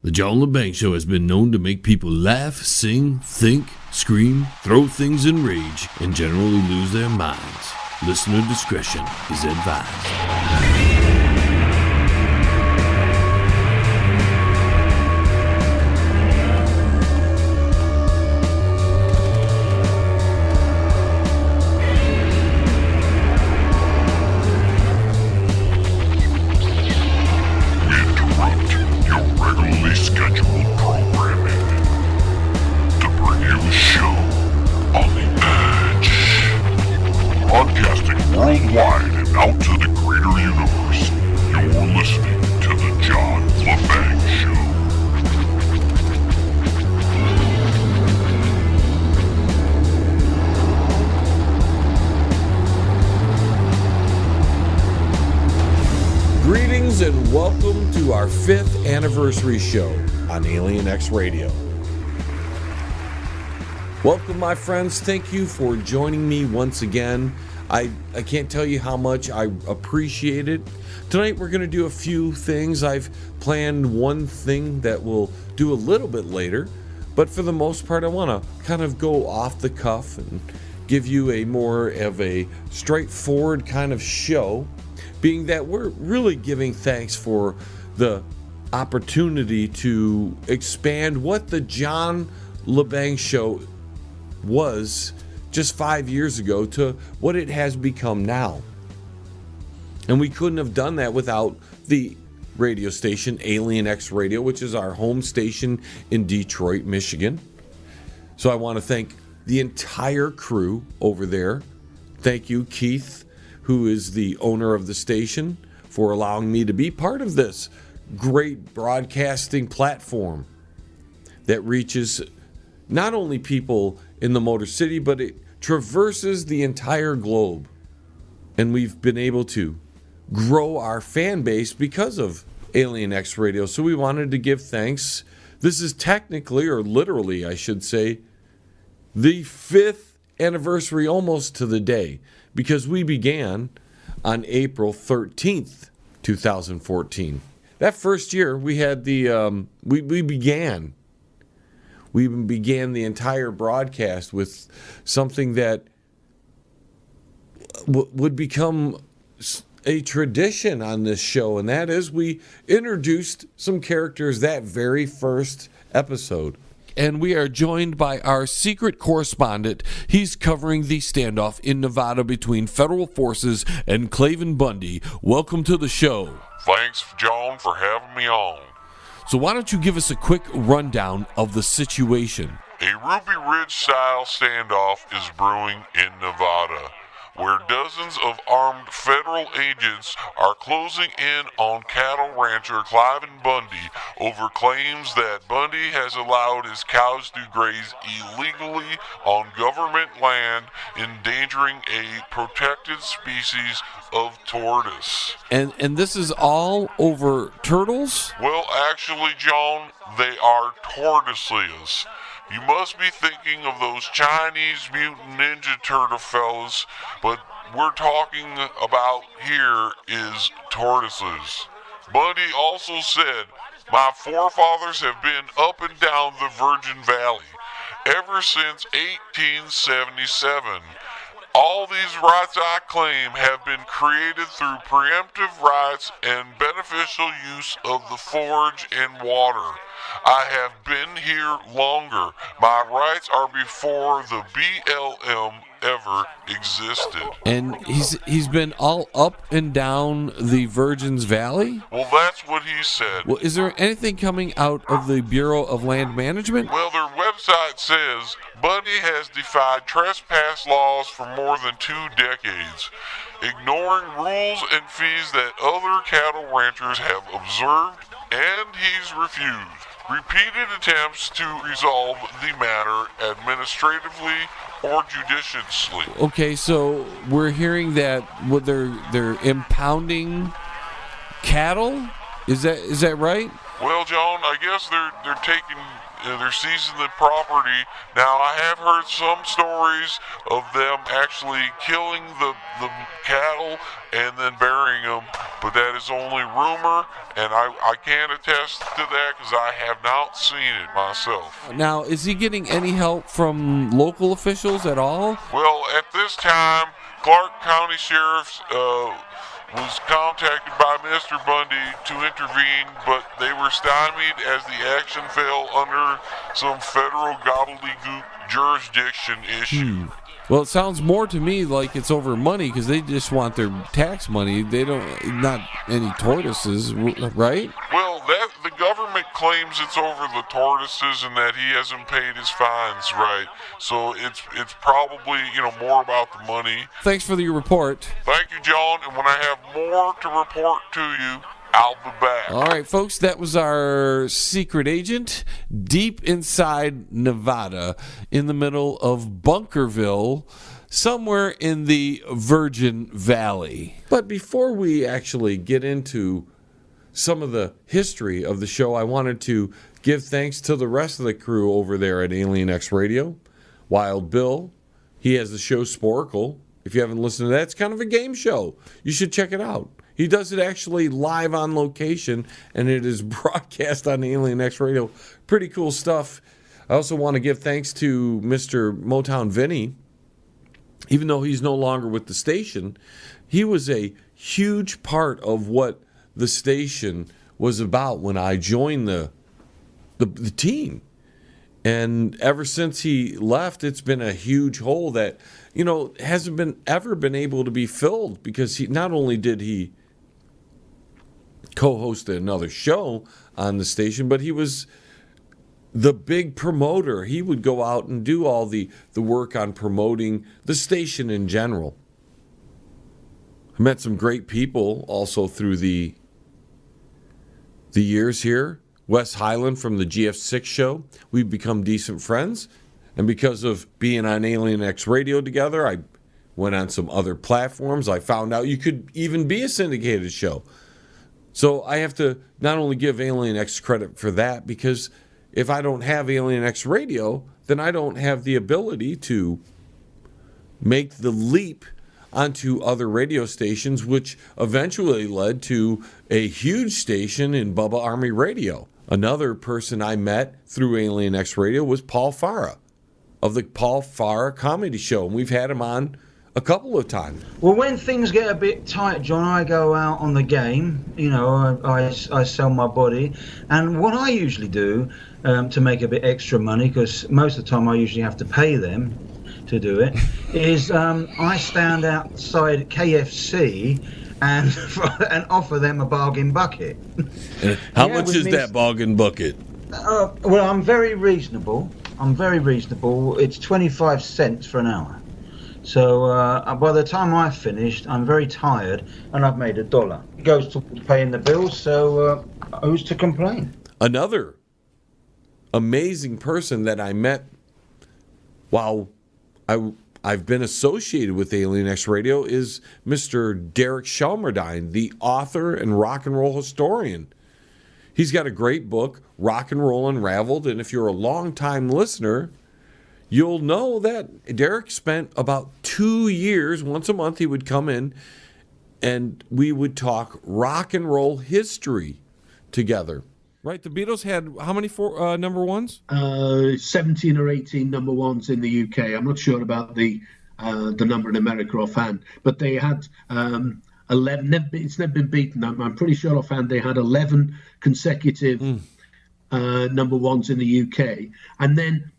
The John Lebang Show has been known to make people laugh, sing, think, scream, throw things in rage, and generally lose their minds. Listener discretion is advised. Worldwide and out to the greater universe, you're listening to the John Lebang Show. Greetings and welcome to our 5th anniversary show on Alien X Radio. Welcome, my friends. Thank you for joining me once again. I can't tell you how much I appreciate it. Tonight we're going to do a few things. I've planned one thing that we'll do a little bit later, but for the most part I want to kind of go off the cuff and give you a more of a straightforward kind of show, being that we're really giving thanks for the opportunity to expand what the John Lebang Show was just 5 years ago to what it has become now. And we couldn't have done that without the radio station Alien X Radio, which is our home station in Detroit, Michigan. So I want to thank the entire crew over there. Thank you, Keith, who is the owner of the station, for allowing me to be part of this great broadcasting platform that reaches not only people in the Motor City, but it traverses the entire globe. And we've been able to grow our fan base because of Alien X Radio. So we wanted to give thanks. This is technically, or literally, I should say, the 5th anniversary, almost to the day, because we began on April 13th, 2014. That first year, we had we began the entire broadcast with something that would become a tradition on this show, and that is we introduced some characters that very first episode. And we are joined by our secret correspondent. He's covering the standoff in Nevada between federal forces and Claven Bundy. Welcome to the show. Thanks, John, for having me on. So why don't you give us a quick rundown of the situation? A Ruby Ridge-style standoff is brewing in Nevada, where dozens of armed federal agents are closing in on cattle rancher Cliven Bundy over claims that Bundy has allowed his cows to graze illegally on government land, endangering a protected species of tortoise. And this is all over turtles? Well, actually, John, they are tortoises. You must be thinking of those Chinese mutant ninja turtle fellas, but we're talking about here is tortoises. Bundy also said, "My forefathers have been up and down the Virgin Valley ever since 1877. All these rights I claim have been created through preemptive rights and beneficial use of the forage and water. I have been here longer. My rights are before the BLM ever existed." And he's been all up and down the Virgin's Valley? Well, that's what he said. Well, is there anything coming out of the Bureau of Land Management? Well, their website says Bundy has defied trespass laws for more than 2 decades, ignoring rules and fees that other cattle ranchers have observed, and he's refused repeated attempts to resolve the matter administratively or judiciously. Okay, so we're hearing that they're impounding cattle? Is that right? Well, John, I guess they're taking, they're seizing the property. Now, I have heard some stories of them actually killing the cattle and then burying them, but that is only rumor, and I can't attest to that because I have not seen it myself. Now, is he getting any help from local officials at all? Well, at this time, Clark County Sheriff's was contacted by Mr. Bundy to intervene, but they were stymied as the action fell under some federal gobbledygook jurisdiction issue. Well, it sounds more to me like it's over money because they just want their tax money. They don't, not any tortoises, right? Well, the government claims it's over the tortoises and that he hasn't paid his fines, right? So it's probably, more about the money. Thanks for your report. Thank you, John. And when I have more to report to you, I'll be back. All right, folks, that was our secret agent deep inside Nevada in the middle of Bunkerville, somewhere in the Virgin Valley. But before we actually get into some of the history of the show, I wanted to give thanks to the rest of the crew over there at Alien X Radio. Wild Bill, he has the show Sporkle. If you haven't listened to that, it's kind of a game show. You should check it out. He does it actually live on location, and it is broadcast on Alien X Radio. Pretty cool stuff. I also want to give thanks to Mr. Motown Vinny. Even though he's no longer with the station, he was a huge part of what the station was about when I joined the team. And ever since he left, it's been a huge hole that, hasn't ever been able to be filled, because he not only did he co-hosted another show on the station, but he was the big promoter. He would go out and do all the work on promoting the station in general. I met some great people also through the years here. Wes Highland from the GF6 show. We've become decent friends. And because of being on Alien X Radio together, I went on some other platforms. I found out you could even be a syndicated show. So I have to not only give Alien X credit for that, because if I don't have Alien X Radio, then I don't have the ability to make the leap onto other radio stations, which eventually led to a huge station in Bubba Army Radio. Another person I met through Alien X Radio was Paul Farah of the Paul Farah Comedy Show, and we've had him on a couple of times. Well, when things get a bit tight, John, I go out on the game. I sell my body, and what I usually do to make a bit extra money, because most of the time I usually have to pay them to do it, is I stand outside KFC and offer them a bargain bucket. How much is that bargain bucket? Well, I'm very reasonable. It's 25 cents for an hour. So by the time I've finished, I'm very tired, and I've made $1. It goes to paying the bills, so who's to complain? Another amazing person that I met while I've been associated with Alien X Radio is Mr. Derek Shelmerdine, the author and rock and roll historian. He's got a great book, Rock and Roll Unraveled, and if you're a long-time listener, you'll know that Derek spent about 2 years, once a month he would come in, and we would talk rock and roll history together. Right, the Beatles had how many number ones? 17 or 18 number ones in the UK. I'm not sure about the number in America offhand, but they had 11. It's never been beaten. I'm pretty sure offhand they had 11 consecutive number ones in the UK. And then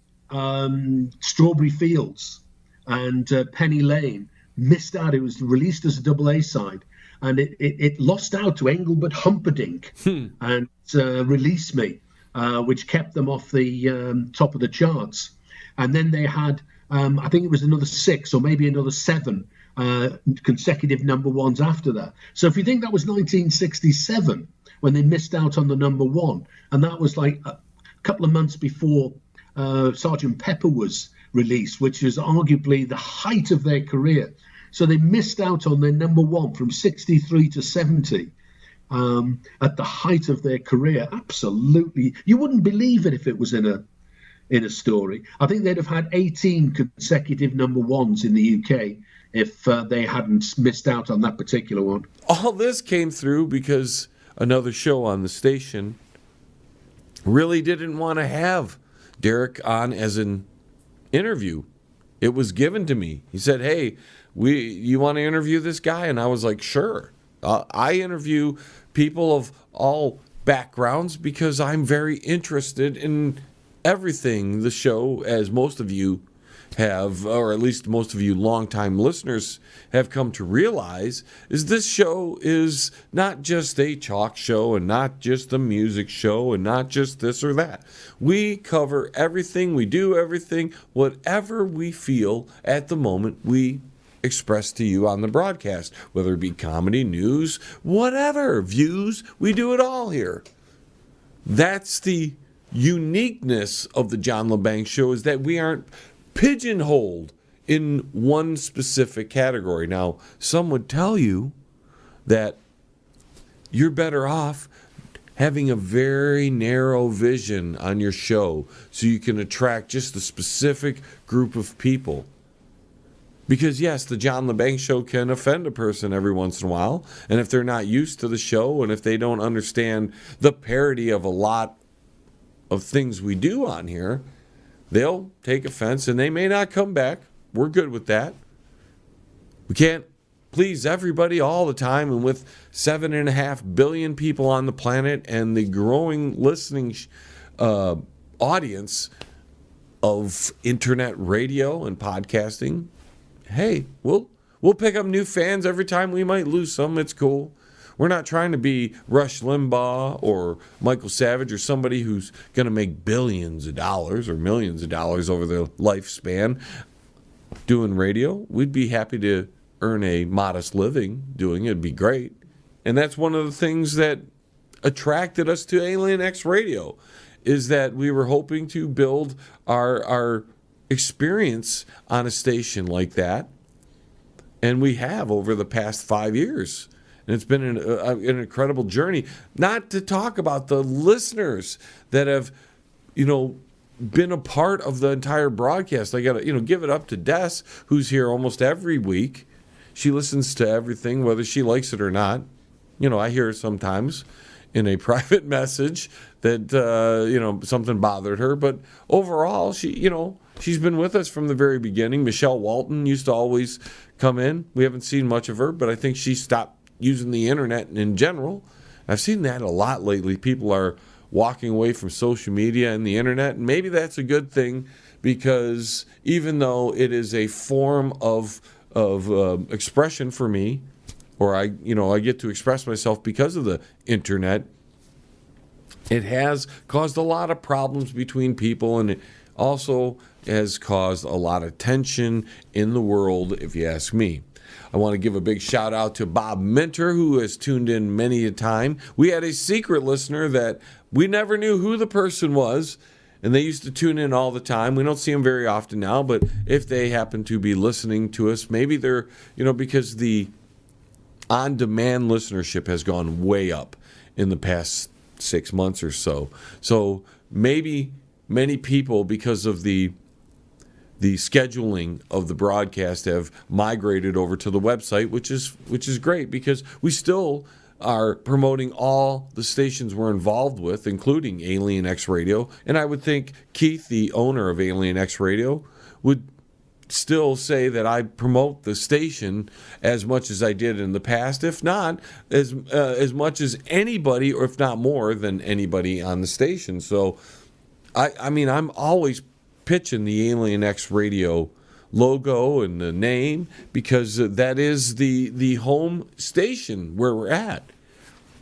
Strawberry Fields and Penny Lane missed out. It was released as a double A side, and it lost out to Engelbert Humperdinck and Release Me, which kept them off the top of the charts. And then they had, I think it was another 6 or maybe another 7 consecutive number ones after that. So if you think that was 1967 when they missed out on the number one, and that was like a couple of months before Sgt. Pepper was released, which is arguably the height of their career. So they missed out on their number one from 63 to 70. at the height of their career. Absolutely, you wouldn't believe it if it was in a story. I think they'd have had 18 consecutive number ones in the UK if they hadn't missed out on that particular one. All this came through because another show on the station really didn't want to have Derek on as an interview. It was given to me. He said, "Hey, you want to interview this guy?" And I was like, "Sure." I interview people of all backgrounds because I'm very interested in everything the show, as most of you have, or at least most of you longtime listeners have come to realize, is this show is not just a talk show and not just a music show and not just this or that. We cover everything, we do everything, whatever we feel at the moment we express to you on the broadcast, whether it be comedy, news, whatever, views, we do it all here. That's the uniqueness of the John Lebang Show, is that we aren't pigeonholed in one specific category. Now, some would tell you that you're better off having a very narrow vision on your show so you can attract just a specific group of people. Because, yes, the John Lebang Show can offend a person every once in a while. And if they're not used to the show and if they don't understand the parody of a lot of things we do on here, they'll take offense and they may not come back. We're good with that. We can't please everybody all the time. And with 7.5 billion people on the planet and the growing listening audience of internet radio and podcasting, hey, we'll pick up new fans every time. We might lose some. It's cool. We're not trying to be Rush Limbaugh or Michael Savage or somebody who's going to make billions of dollars or millions of dollars over their lifespan doing radio. We'd be happy to earn a modest living doing it. It'd be great. And that's one of the things that attracted us to Alien X Radio, is that we were hoping to build our experience on a station like that. And we have over the past 5 years. And it's been an incredible journey. Not to talk about the listeners that have, been a part of the entire broadcast. I got to, give it up to Des, who's here almost every week. She listens to everything, whether she likes it or not. I hear her sometimes in a private message that, something bothered her. But overall, she's been with us from the very beginning. Michelle Walton used to always come in. We haven't seen much of her, but I think she stopped using the internet in general. I've seen that a lot lately. People are walking away from social media and the internet, and maybe that's a good thing, because even though it is a form of expression for me, or I get to express myself because of the internet, it has caused a lot of problems between people, and it also has caused a lot of tension in the world, if you ask me. I want to give a big shout out to Bob Minter, who has tuned in many a time. We had a secret listener that we never knew who the person was, and they used to tune in all the time. We don't see them very often now, but if they happen to be listening to us, maybe they're, because the on-demand listenership has gone way up in the past 6 months or so. So maybe many people, because of the scheduling of the broadcast, have migrated over to the website, which is great, because we still are promoting all the stations we're involved with, including Alien X Radio. And I would think Keith, the owner of Alien X Radio, would still say that I promote the station as much as I did in the past, if not as much as anybody, or if not more than anybody on the station. So I'm always pitching the Alien X Radio logo and the name, because that is the home station where we're at.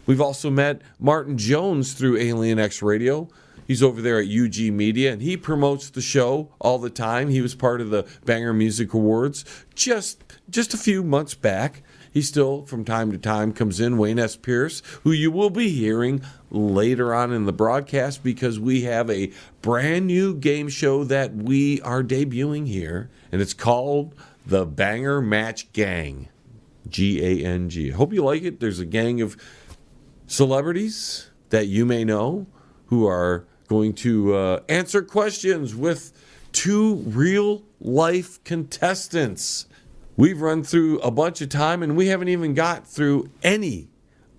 We've also met Martin Jones through Alien X Radio. He's over there at UG Media, and he promotes the show all the time. He was part of the Banger Music Awards just a few months back. He still, from time to time, comes in. Wayne S. Pierce, who you will be hearing later on in the broadcast, because we have a brand new game show that we are debuting here, and it's called the Banger Match Gang. Gang. I hope you like it. There's a gang of celebrities that you may know who are going to answer questions with two real-life contestants. We've run through a bunch of time, and we haven't even got through any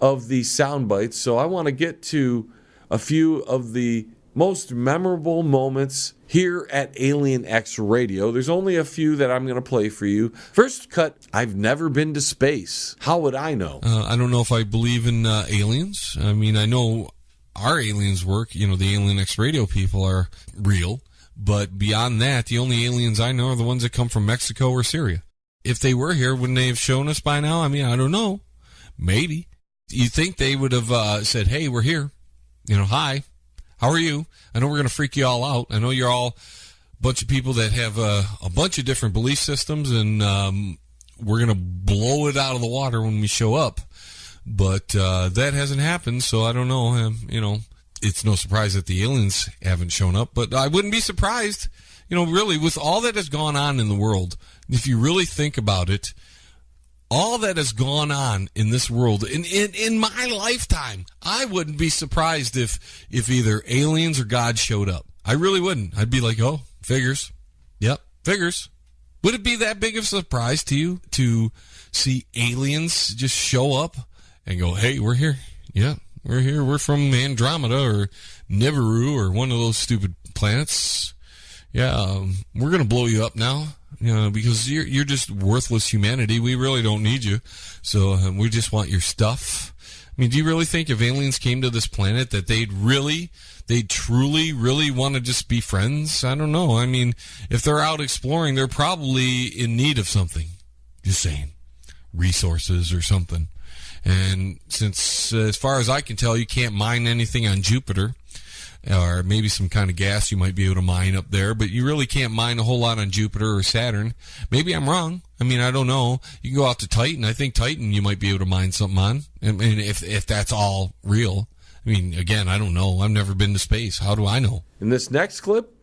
of the sound bites, so I want to get to a few of the most memorable moments here at Alien X Radio. There's only a few that I'm going to play for you. First cut, I've never been to space. How would I know? I don't know if I believe in aliens. I mean, I know our aliens work. You know, the Alien X Radio people are real. But beyond that, the only aliens I know are the ones that come from Mexico or Syria. If they were here, wouldn't they have shown us by now? I mean, I don't know. Maybe. You think they would have said, hey, we're here. You know, hi. How are you? I know we're going to freak you all out. I know you're all a bunch of people that have a bunch of different belief systems, and we're going to blow it out of the water when we show up. But that hasn't happened, so I don't know. You know, it's no surprise that the aliens haven't shown up, but I wouldn't be surprised, you know, really, with all that has gone on in the world. If you really think about it, all that has gone on in this world, in my lifetime, I wouldn't be surprised if either aliens or God showed up. I really wouldn't. I'd be like, oh, figures. Yep, figures. Would it be that big of a surprise to you to see aliens just show up and go, hey, we're here. Yeah, we're here. We're from Andromeda or Nibiru or one of those stupid planets. Yeah, we're going to blow you up now. You know, because you're just worthless humanity. We really don't need you. So we just want your stuff. I mean, do you really think if aliens came to this planet that they'd truly, really want to just be friends? I don't know. I mean, if they're out exploring, they're probably in need of something. Just saying. Resources or something. And since, as far as I can tell, you can't mine anything on Jupiter, or maybe some kind of gas you might be able to mine up there, but you really can't mine a whole lot on Jupiter or Saturn. Maybe I'm wrong. I mean, I don't know. You can go out to Titan. I think Titan you might be able to mine something on, and if that's all real. I mean, again, I don't know. I've never been to space. How do I know? In this next clip,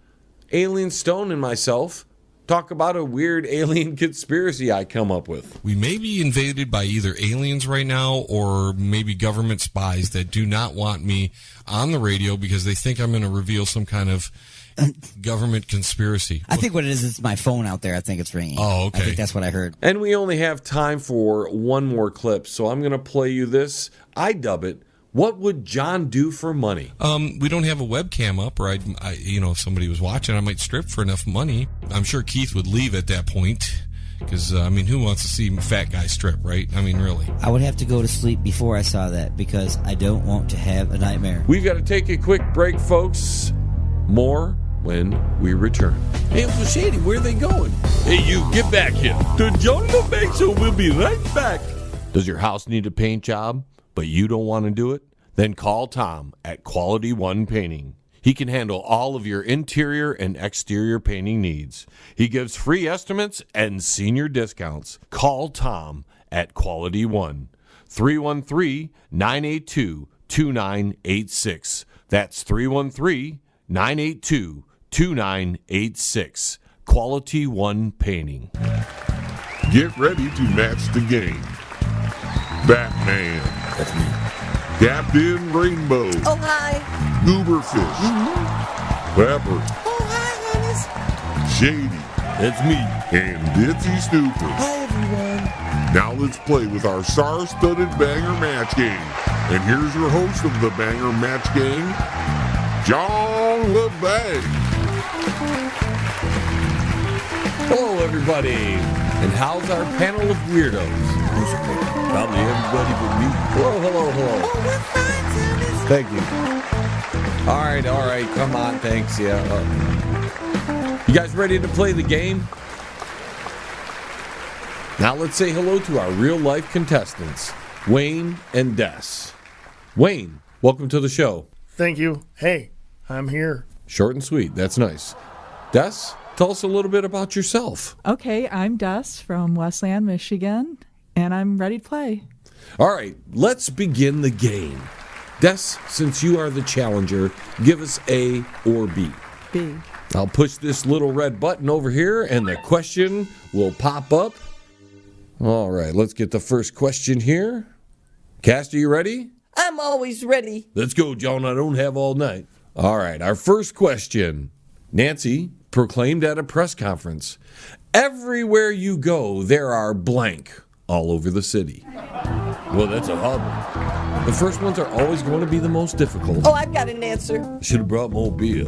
Alien Stone and myself talk about a weird alien conspiracy I come up with. We may be invaded by either aliens right now or maybe government spies that do not want me on the radio because they think I'm going to reveal some kind of government conspiracy. I think what it is, it's my phone out there. I think it's ringing. Oh, okay. I think that's what I heard. And we only have time for one more clip, so I'm going to play you this. I dub it, What Would John Do for Money? We don't have a webcam up, or if somebody was watching, I might strip for enough money. I'm sure Keith would leave at that point, because, who wants to see fat guy strip, right? I mean, really. I would have to go to sleep before I saw that, because I don't want to have a nightmare. We've got to take a quick break, folks. More when we return. Hey, Uncle Shady, where are they going? Hey, you, get back here. The John Lebang Show will be right back. Does your house need a paint job, but you don't want to do it? Then call Tom at Quality One Painting. He can handle all of your interior and exterior painting needs. He gives free estimates and senior discounts. Call Tom at Quality One. 313-982-2986. That's 313-982-2986. Quality One Painting. Get ready to match the game. Batman. That's me. Captain Rainbow. Oh, hi. Gooberfish. Pepper. Oh, hi, Dennis. Shady. That's me. And Ditzy Snooper. Hi, everyone. Now let's play with our star-studded banger match game. And here's your host of the banger match game, John Lebang. Hello, everybody. And how's our panel of weirdos? Probably everybody but me. Hello. Oh, we're fine, Dennis. Thank you. All right. Come on. Thanks. Yeah. You guys ready to play the game? Now let's say hello to our real-life contestants, Wayne and Des. Wayne, welcome to the show. Thank you. Hey, I'm here. Short and sweet. That's nice. Des, tell us a little bit about yourself. Okay, I'm Des from Westland, Michigan, and I'm ready to play. All right, let's begin the game. Des, since you are the challenger, give us A or B. B. I'll push this little red button over here, and the question will pop up. All right, let's get the first question here. Cass, are you ready? I'm I'm always ready. Let's go, John. I don't have all night. All right, our first question. Nancy proclaimed at a press conference, everywhere you go, there are blank all over the city. Well, that's a hard one. The first ones are always going to be the most difficult. Oh, I've got an answer. Should have brought more beer.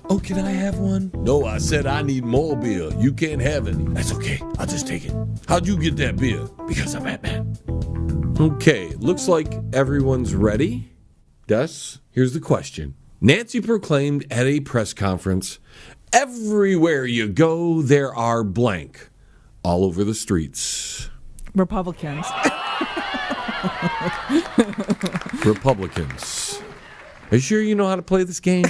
Oh, can I have one? No, I said I need more beer. You can't have any. That's okay. I'll just take it. How'd you get that beer? Because I'm Batman. Okay, looks like everyone's ready. Des, here's the question. Nancy proclaimed at a press conference, everywhere you go, there are blank all over the streets. Republicans. Republicans. Are you sure you know how to play this game?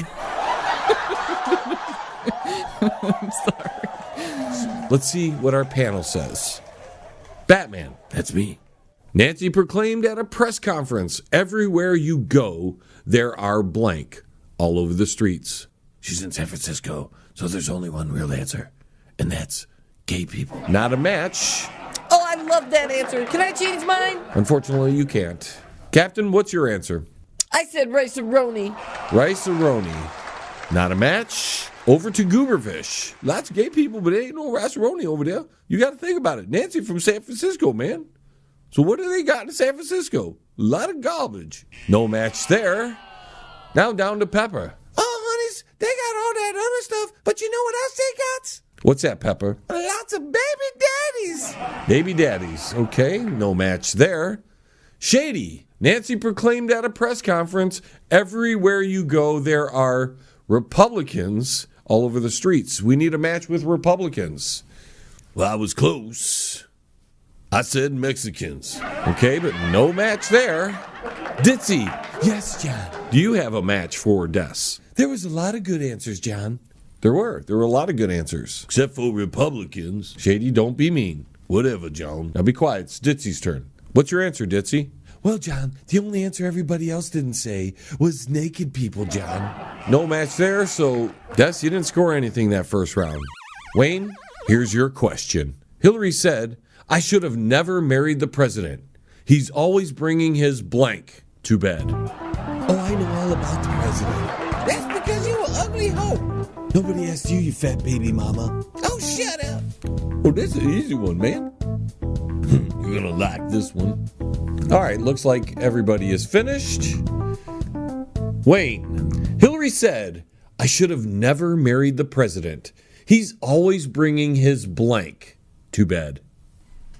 I'm sorry. Let's see what our panel says. Batman, that's me. Nancy proclaimed at a press conference, everywhere you go, there are blank all over the streets. She's in San Francisco, so there's only one real answer, and that's gay people. Not a match. Oh, I love that answer. Can I change mine? Unfortunately, you can't. Captain, what's your answer? I said rice-a-roni. Rice-a-roni. Not a match. Over to Gooberfish. Lots of gay people, but there ain't no rice-a-roni over there. You got to think about it. Nancy from San Francisco, man. So what do they got in San Francisco? A lot of garbage. No match there. Now down to Pepper. Oh, honeys, they got all that other stuff, but you know what else they got? What's that, Pepper? Lots of baby daddies. Baby daddies. Okay, no match there. Shady. Nancy proclaimed at a press conference, everywhere you go, there are Republicans all over the streets. We need a match with Republicans. Well, I was close. I said Mexicans. Okay, but no match there. Ditzy. Yes, John. Do you have a match for Des? There was a lot of good answers, John. There were a lot of good answers. Except for Republicans. Shady, don't be mean. Whatever, John. Now be quiet. It's Ditzy's turn. What's your answer, Ditzy? Well, John, the only answer everybody else didn't say was naked people, John. No match there, so Des, you didn't score anything that first round. Wayne, here's your question. Hillary said, I should have never married the president. He's always bringing his blank to bed. Oh, I know all about the president. That's because you were ugly hoe. Nobody asked you, you fat baby mama. Oh, shut up. Oh, this is an easy one, man. You're gonna like this one. All right, looks like everybody is finished. Wayne, Hillary said, I should have never married the president. He's always bringing his blank to bed.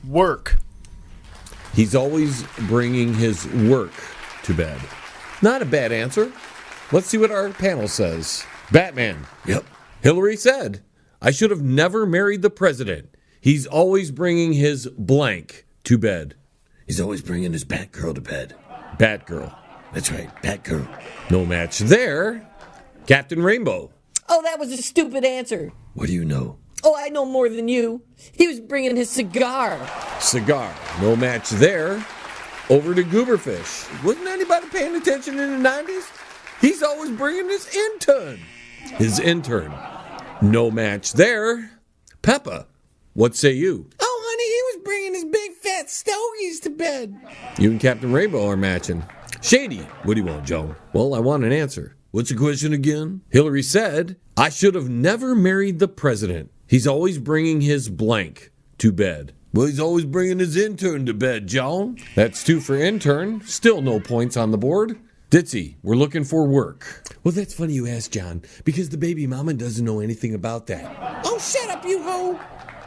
Work. He's always bringing his work to bed. Not a bad answer. Let's see what our panel says. Batman. Yep. Hillary said, I should have never married the president. He's always bringing his blank to bed. He's always bringing his Batgirl to bed. Batgirl. That's right, Batgirl. No match there. Captain Rainbow. Oh, that was a stupid answer. What do you know? Oh, I know more than you. He was bringing his cigar. Cigar. No match there. Over to Gooberfish. Wasn't anybody paying attention in the 90s? He's always bringing his intern. His intern. No match there. Peppa. What say you? Oh, honey, he was bringing his big fat stogies to bed. You and Captain Rainbow are matching. Shady. What do you want, Joe? Well, I want an answer. What's the question again? Hillary said, I should have never married the president. He's always bringing his blank to bed. Well, he's always bringing his intern to bed, John. That's 2 for intern. Still no points on the board. Ditzy, we're looking for work. Well, that's funny you asked, John, because the baby mama doesn't know anything about that. Oh, shut up, you hoe.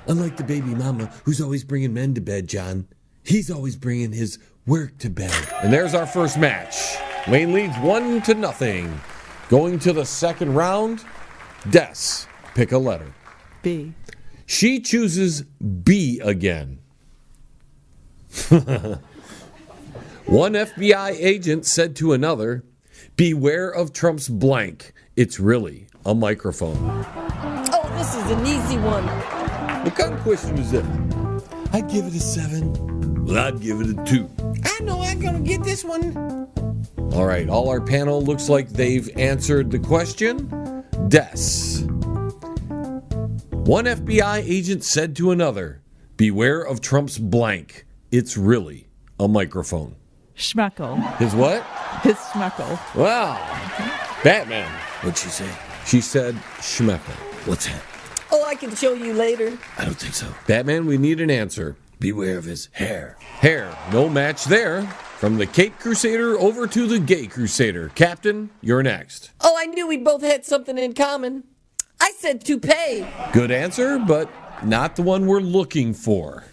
Unlike the baby mama, who's always bringing men to bed, John, he's always bringing his work to bed. And there's our first match. Wayne leads 1-0. Going to the second round, Des, pick a letter. B. She chooses B again. One FBI agent said to another, beware of Trump's blank. It's really a microphone. Oh, this is an easy one. What kind of question is that? I'd give it a 7. Well, I'd give it a 2. I know I'm gonna get this one. All right, all our panel looks like they've answered the question. Des. One FBI agent said to another, beware of Trump's blank. It's really a microphone. Schmeckle. His what? His schmeckle. Wow. Batman. What'd she say? She said schmeckle. What's that? Oh, I can show you later. I don't think so. Batman, we need an answer. Beware of his hair. Hair. No match there. From the Cape Crusader over to the Gay Crusader. Captain, you're next. Oh, I knew we both had something in common. I said toupee. Good answer, but not the one we're looking for.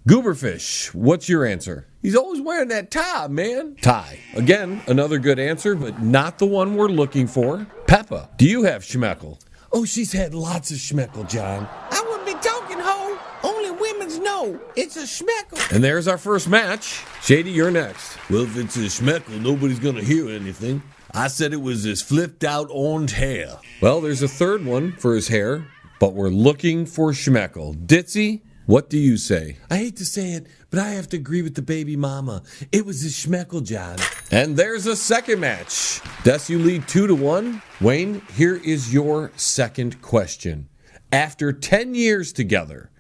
Gooberfish, what's your answer? He's always wearing that tie, man. Tie. Again, another good answer, but not the one we're looking for. Peppa, do you have schmeckle? Oh, she's had lots of schmeckle, John. I wouldn't be talking, ho. Only women's know. It's a schmeckle. And there's our first match. Shady, you're next. Well, if it's a schmeckle, nobody's gonna hear anything. I said it was his flipped out orange hair. Well, there's a third one for his hair, but we're looking for schmeckle. Ditzy, what do you say? I hate to say it, but I have to agree with the baby mama. It was a schmeckle, John. And there's a second match. Des, you lead 2-1. Wayne, here is your second question. After 10 years together,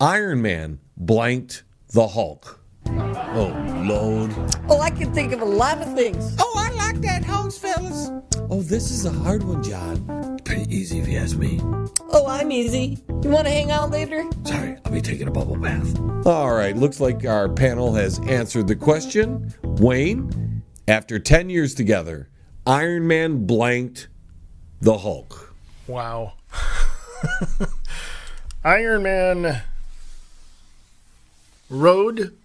Iron Man blanked the Hulk. Oh, Lord. Oh, I can think of a lot of things. Oh, I like that hose, fellas. Oh, this is a hard one, John. Pretty easy if you ask me. Oh, I'm easy. You want to hang out later? Sorry, I'll be taking a bubble bath. All right, looks like our panel has answered the question. Wayne, after 10 years together, Iron Man blanked the Hulk. Wow. Iron Man rode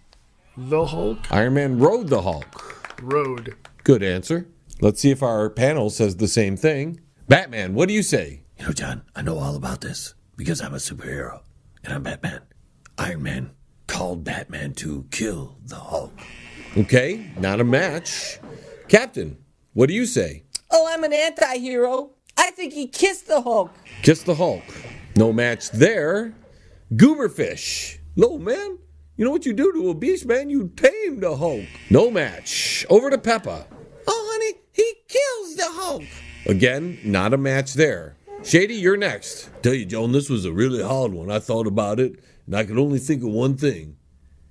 the Hulk. Iron Man rode the Hulk. Rode. Good answer. Let's see if our panel says the same thing. Batman, what do you say? You know, John, I know all about this because I'm a superhero and I'm Batman. Iron Man called Batman to kill the Hulk. Okay, not a match. Captain, what do you say? Oh, I'm an anti-hero. I think he kissed the Hulk. Kiss the Hulk. No match there. Gooberfish. No, man. You know what you do to a beast, man? You tame the Hulk. No match. Over to Peppa. Oh, honey, he kills the Hulk. Again, not a match there. Shady, you're next. Tell you, John, this was a really hard one. I thought about it, and I could only think of one thing.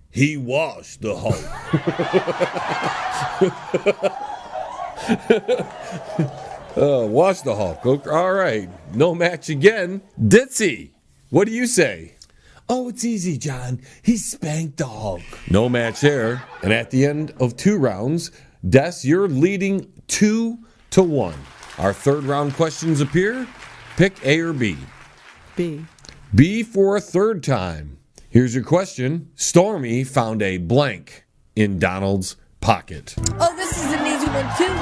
He washed the Hulk. Wash the Hulk. All right. No match again. Ditzy, what do you say? Oh, it's easy, John. He spanked the Hulk. No match there. And at the end of 2 rounds, Des, you're leading 2-1. Our third round questions appear. Pick A or B. B. B for a third time. Here's your question. Stormy found a blank in Donald's pocket. Oh, this is an easy one, too.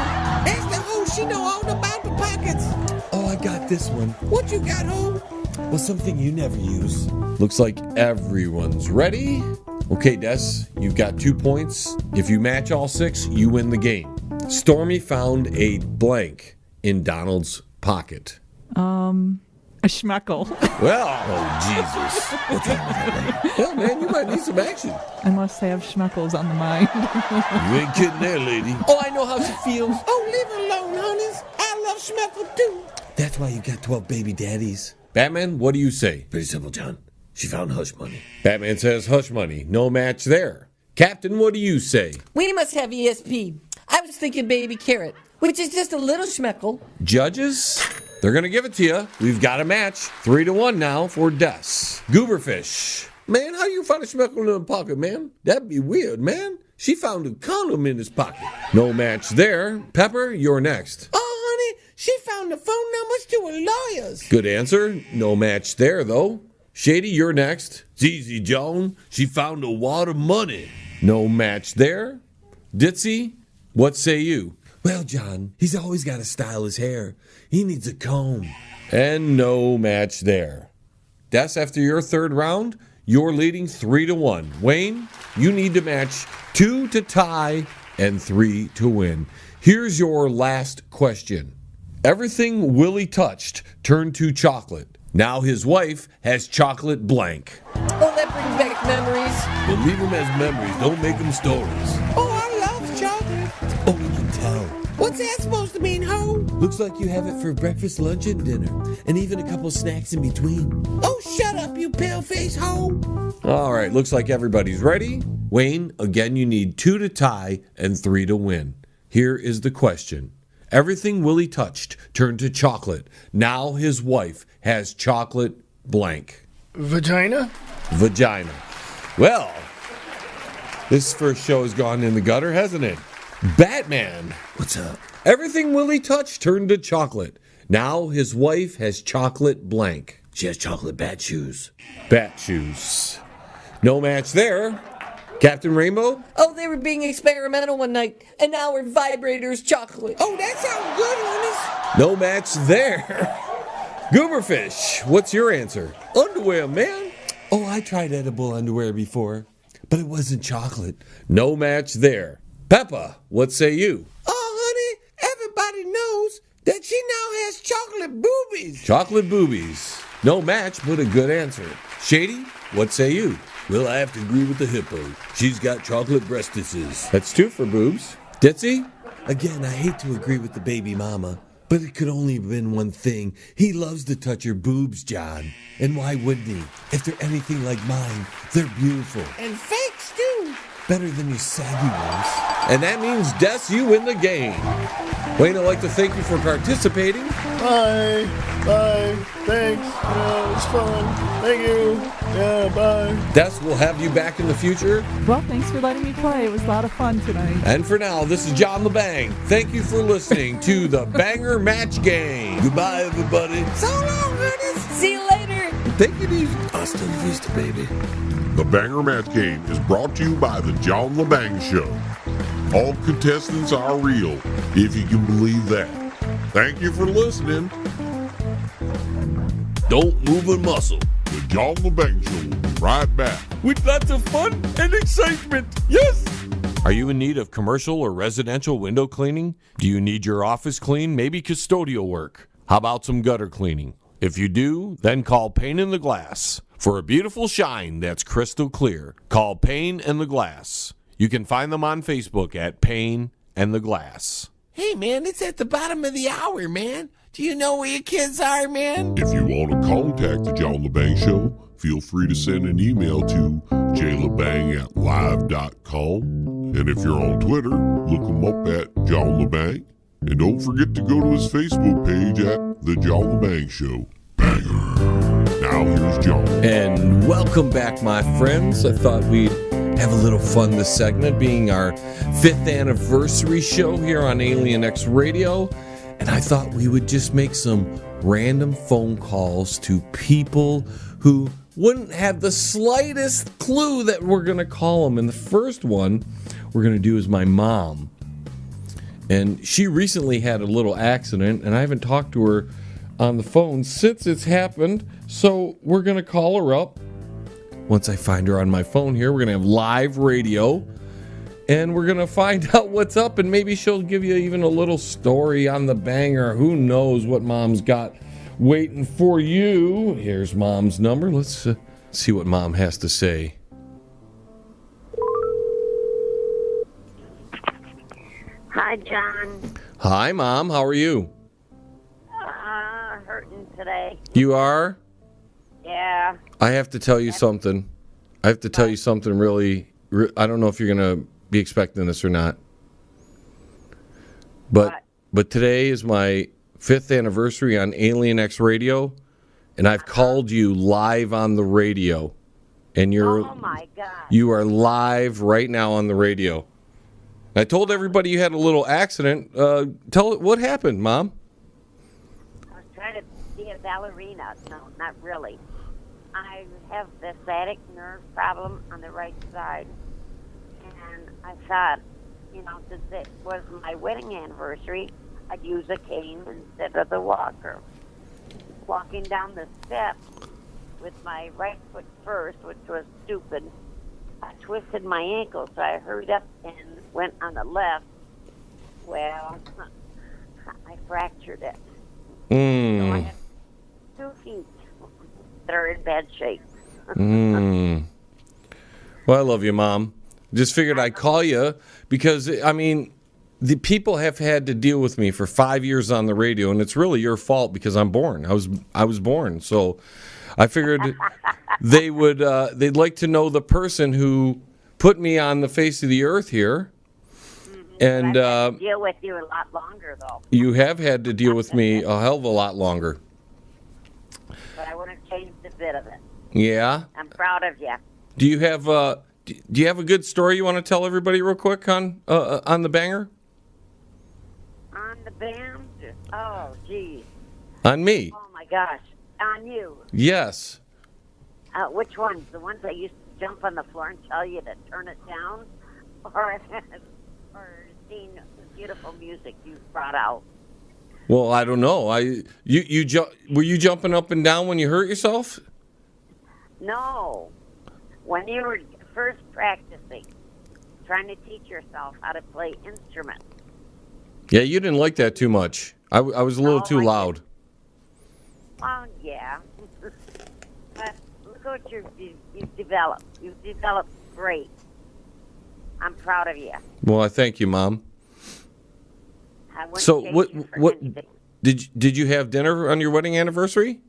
That's the hoe. She know all about the pockets. Oh, I got this one. What you got, hoe? Well, something you never use. Looks like everyone's ready. Okay, Des, you've got 2 points. If you match all 6, you win the game. Stormy found a blank in Donald's pocket. A schmeckle. Well, Oh, Jesus. What's wrong with that, well, man, you might need some action. I must have schmeckles on the mind. You ain't kidding there, lady. Oh, I know how she feels. Oh, leave her alone, honeys. I love schmeckle, too. That's why you got 12 baby daddies. Batman, what do you say? Pretty simple, John. She found hush money. Batman says hush money. No match there. Captain, what do you say? We must have ESP. I was thinking baby carrot, which is just a little schmeckle. Judges, they're going to give it to you. We've got a match. 3-1 now for Des. Gooberfish. Man, how you find a schmeckle in the pocket, man? That'd be weird, man. She found a condom in his pocket. No match there. Pepper, you're next. Oh, honey, she found the phone numbers to her lawyers. Good answer. No match there, though. Shady, you're next. It's easy, John. She found a wad of money. No match there. Ditzy, what say you? Well, John, he's always got to style his hair. He needs a comb. And no match there. Des, after your third round, you're leading 3-1. Wayne, you need to match 2 to tie and 3 to win. Here's your last question. Everything Willie touched turned to chocolate. Now his wife has chocolate blank. Oh, that brings back memories. But leave them as memories. Don't make them stories. Oh, I love chocolate. Oh, we can tell. What's that supposed to mean, ho? Looks like you have it for breakfast, lunch, and dinner. And even a couple snacks in between. Oh, shut up, you pale-faced hoe. All right, looks like everybody's ready. Wayne, again, you need 2 to tie and 3 to win. Here is the question. Everything Willie touched turned to chocolate. Now his wife has chocolate blank. Vagina? Vagina. Well, this first show has gone in the gutter, hasn't it? Batman. What's up? Everything Willie touched turned to chocolate. Now his wife has chocolate blank. She has chocolate bat shoes. Bat shoes. No match there. Captain Rainbow? Oh, they were being experimental one night, and now we're vibrators chocolate. Oh, that sounds good, Honest. No match there. Gooberfish, what's your answer? Underwear, man. Oh, I tried edible underwear before, but it wasn't chocolate. No match there. Peppa, what say you? Oh, honey, everybody knows that she now has chocolate boobies. Chocolate boobies. No match, but a good answer. Shady, what say you? Well, I have to agree with the hippo. She's got chocolate breastises. That's 2 for boobs. Ditzy? Again, I hate to agree with the baby mama, but it could only have been one thing. He loves to touch her boobs, John. And why wouldn't he? If they're anything like mine, they're beautiful. And fakes, too. Better than your saggy ones. And that means, Des, you win the game. Wayne, I'd like to thank you for participating. Bye. Bye. Thanks. Yeah, it was fun. Thank you. Yeah, bye. Des, we'll have you back in the future. Well, thanks for letting me play. It was a lot of fun tonight. And for now, this is John Lebang. Thank you for listening to the Banger Match Game. Goodbye, everybody. So long, Ernest. See you later. Take it easy. Hasta la vista, baby. The Banger Match Game is brought to you by the John Lebang Show. All contestants are real, if you can believe that. Thank you for listening. Don't move a muscle. The John Lebang Show will be right back. With lots of fun and excitement. Yes! Are you in need of commercial or residential window cleaning? Do you need your office cleaned? Maybe custodial work? How about some gutter cleaning? If you do, then call Pane in the Glass. For a beautiful shine that's crystal clear, call Pane and the Glass. You can find them on Facebook at Pane and the Glass. Hey, man, it's at the bottom of the hour, man. Do you know where your kids are, man? If you want to contact the John Lebang Show, feel free to send an email to jlebang@live.com. And if you're on Twitter, look him up at John Lebang. And don't forget to go to his Facebook page at The John Lebang Show. Banger. Now here's John. And welcome back, my friends. I thought we'd have a little fun this segment, being our 5th anniversary show here on Alien X Radio. And I thought we would just make some random phone calls to people who wouldn't have the slightest clue that we're going to call them. And the first one we're going to do is my mom. And she recently had a little accident, and I haven't talked to her on the phone since it's happened. So we're going to call her up. Once I find her on my phone here, we're going to have live radio. And we're going to find out what's up, and maybe she'll give you even a little story on the banger. Who knows what Mom's got waiting for you. Here's Mom's number. Let's see what Mom has to say. Hi, John. Hi, Mom. How are you? Hurting today. You are? Yeah. I have to tell you something. I have to tell you something really... I don't know if you're going to be expecting this or not. But today is my 5th anniversary on Alien X Radio, and I've called you live on the radio. And oh my God. You are live right now on the radio. I told everybody you had a little accident. Tell it what happened, Mom. I was trying to be a ballerina. No, not really. I have the sciatic nerve problem on the right side. And I thought, since it was my wedding anniversary, I'd use a cane instead of the walker. Walking down the steps with my right foot first, which was stupid, I twisted my ankle, so I hurried up and went on the left. Well, I fractured it. So I have 2 feet that are in bad shape. Well, I love you, Mom. Just figured I'd call you because, the people have had to deal with me for 5 years on the radio, and it's really your fault because I'm born. I was born, so I figured they'd like to know the person who put me on the face of the earth here, And I've had to deal with you a lot longer, though. you have had to deal with me a hell of a lot longer. But I wouldn't change a bit of it. Yeah. I'm proud of you. Do you have a good story you want to tell everybody real quick on the banger? On the band? Oh, geez. On me? Oh, my gosh. On you. Yes. Which ones? The ones that used to jump on the floor and tell you to turn it down? Or seeing the beautiful music you brought out? Well, I don't know. Were you jumping up and down when you hurt yourself? No. When you were first practicing, trying to teach yourself how to play instruments. Yeah, you didn't like that too much. I was a little too loud. Well, yeah. But look what you've developed. You've developed great. I'm proud of you. Well, I thank you, Mom. I wouldn't So change what you for what anything. did you have dinner on your wedding anniversary?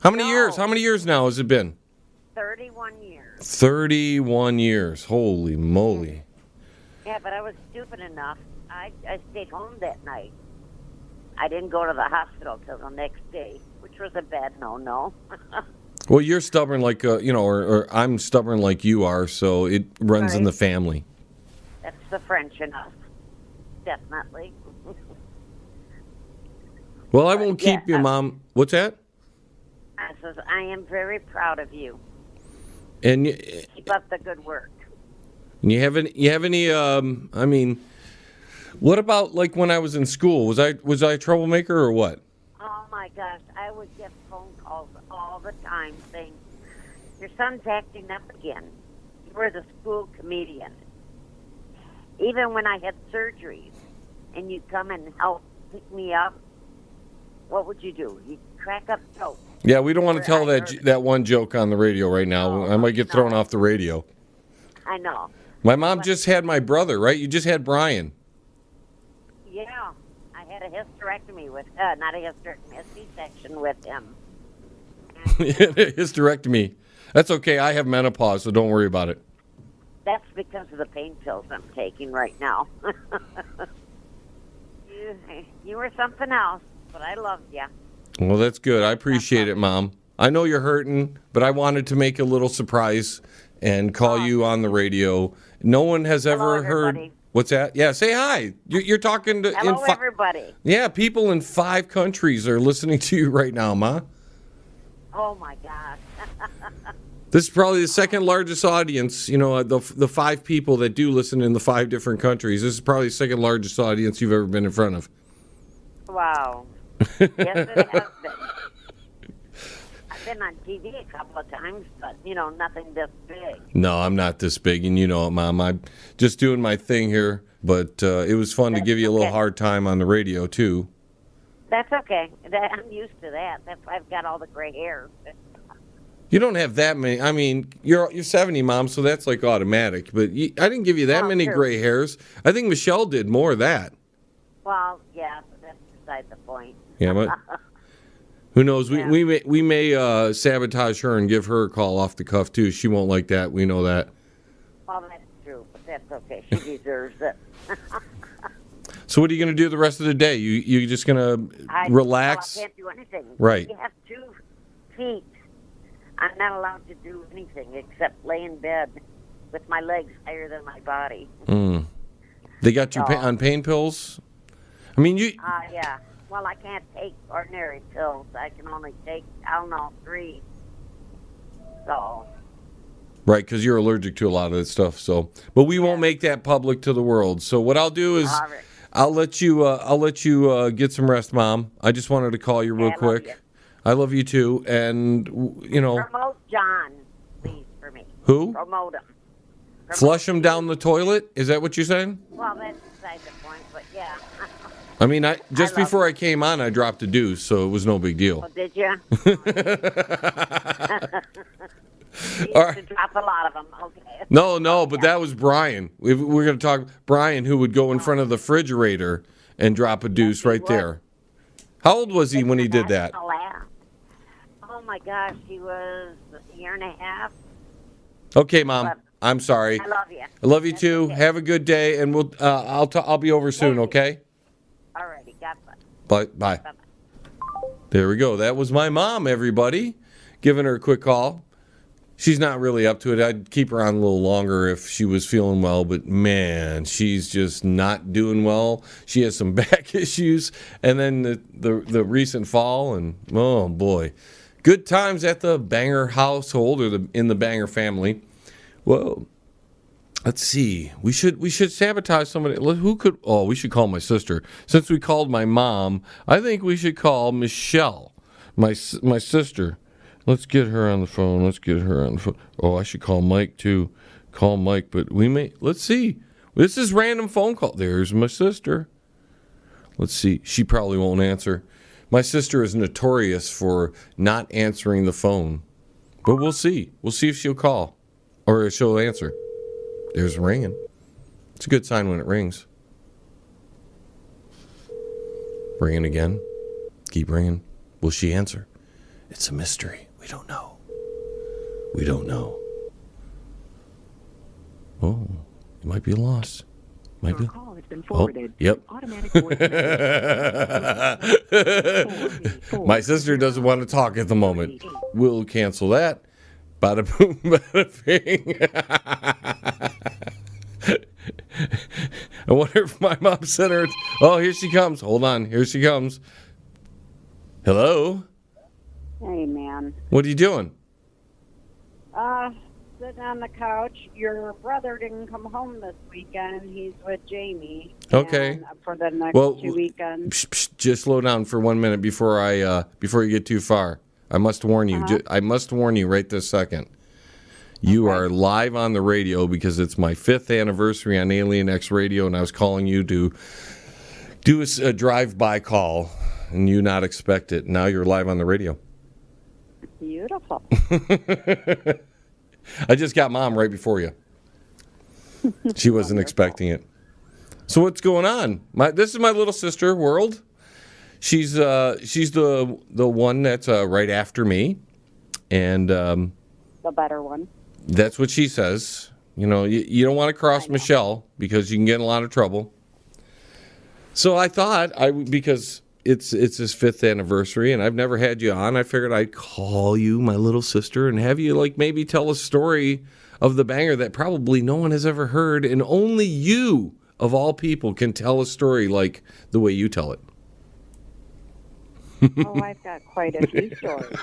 How many No. years? How many years now has it been? 31 years. 31 years. Holy moly. Yeah, but I was stupid enough. I stayed home that night. I didn't go to the hospital till the next day, which was a bad no-no. Well, you're stubborn like or I'm stubborn like you are, so it runs in the family. That's the French in us. Definitely. Well, I won't keep you, Mom. What's that? I says, I am very proud of you. And Keep up the good work. you have any I mean, what about like when I was in school? Was I a troublemaker or what? Oh, my gosh. I would get phone calls all the time saying, your son's acting up again. You were the school comedian. Even when I had surgeries and you'd come and help pick me up, what would you do? You'd crack up jokes. Yeah, we don't want to tell that one joke on the radio right now. I might get thrown off the radio. I know. My mom just had my brother, right? You just had Brian. Yeah. I had a hysterectomy with, not a hysterectomy, a C-section with him. Hysterectomy. That's okay. I have menopause, so don't worry about it. That's because of the pain pills I'm taking right now. You were something else, but I loved you. Well, that's good. I appreciate it, Mom. I know you're hurting, but I wanted to make a little surprise and call you on the radio. No one has ever heard. What's that? Yeah, say hi. You're talking to. Hello, everybody. Yeah, people in 5 countries are listening to you right now, Ma. Oh my gosh. This is probably the second largest audience. You know, the 5 people that do listen in the 5 different countries. This is probably the second largest audience you've ever been in front of. Wow. Yes, it has been. I've been on TV a couple of times, but, nothing this big. No, I'm not this big, and you know it, Mom. I'm just doing my thing here, but it was fun to give you a little hard time on the radio, too. That's okay. I'm used to that. That's why I've got all the gray hair. You don't have that many. I mean, you're 70, Mom, so that's like automatic. But I didn't give you that many gray hairs. I think Michelle did more of that. Well, yeah, but that's beside the point. Yeah, but who knows? We may sabotage her and give her a call off the cuff too. She won't like that. We know that. Well, that's true, but that's okay. She deserves it. So what are you going to do the rest of the day? You just going to relax? Well, I can't do anything. Right. You have 2 feet. I'm not allowed to do anything except lay in bed with my legs higher than my body. They got you on pain pills? I mean, you... Yeah. Well, I can't take ordinary pills. I can only take Tylenol 3. So... Right, because you're allergic to a lot of that stuff. So, but we won't make that public to the world. So what I'll do is... I'll let you get some rest, Mom. I just wanted to call you real quick. I love you too, and promote John, please, for me. Who? Promote him. Flush him down the toilet? Is that what you're saying? Well, that's beside the point, but yeah. I mean, just before I came on, I dropped a deuce, so it was no big deal. Oh, did you? You used All right. to drop a lot of them. Okay. No, but that was Brian. We're going to talk Brian, who would go in front of the refrigerator and drop a deuce right there. How old was he when he did that? Oh my gosh, he was a year and a half. Okay, Mom. I'm sorry. I love you. I love you too. Okay. Have a good day, and we'll. I'll be over soon. Okay. Alrighty. God bless. Bye. There we go. That was my mom. Everybody, giving her a quick call. She's not really up to it. I'd keep her on a little longer if she was feeling well, but man, she's just not doing well. She has some back issues, and then the recent fall, and oh boy, good times at the Banger household or in the Banger family. Well, let's see. We should sabotage somebody. Who could? Oh, we should call my sister. Since we called my mom, I think we should call Michelle, my sister. Let's get her on the phone. Oh, I should call Mike too. Call Mike, but let's see. This is random phone call. There's my sister. Let's see. She probably won't answer. My sister is notorious for not answering the phone. But we'll see. We'll see if she'll call or if she'll answer. There's ringing. It's a good sign when it rings. Ringing again. Keep ringing. Will she answer? It's a mystery. We don't know. Oh, it might be lost. Your call has been forwarded. Oh, yep. Automatic My sister doesn't want to talk at the moment. We'll cancel that. Bada boom, bada bing. I wonder if my mom sent her. Oh, here she comes. Hold on. Here she comes. Hello? Hey, man. What are you doing? Sitting on the couch. Your brother didn't come home this weekend. He's with Jamie. Okay. For the next 2 weekends. Just slow down for 1 minute before you get too far. I must warn you. I must warn you right this second. You are live on the radio because it's my 5th anniversary on Alien X Radio, and I was calling you to do a drive-by call, and you not expect it. Now you're live on the radio. Beautiful. I just got Mom right before you. She wasn't expecting it. So what's going on? This is my little sister, World. She's the one that's right after me, and the better one. That's what she says. You know, you don't want to cross Michelle because you can get in a lot of trouble. So I thought because it's his 5th anniversary, and I've never had you on. I figured I'd call you, my little sister, and have you maybe tell a story of the Banger that probably no one has ever heard, and only you, of all people, can tell a story like the way you tell it. Oh, I've got quite a few stories.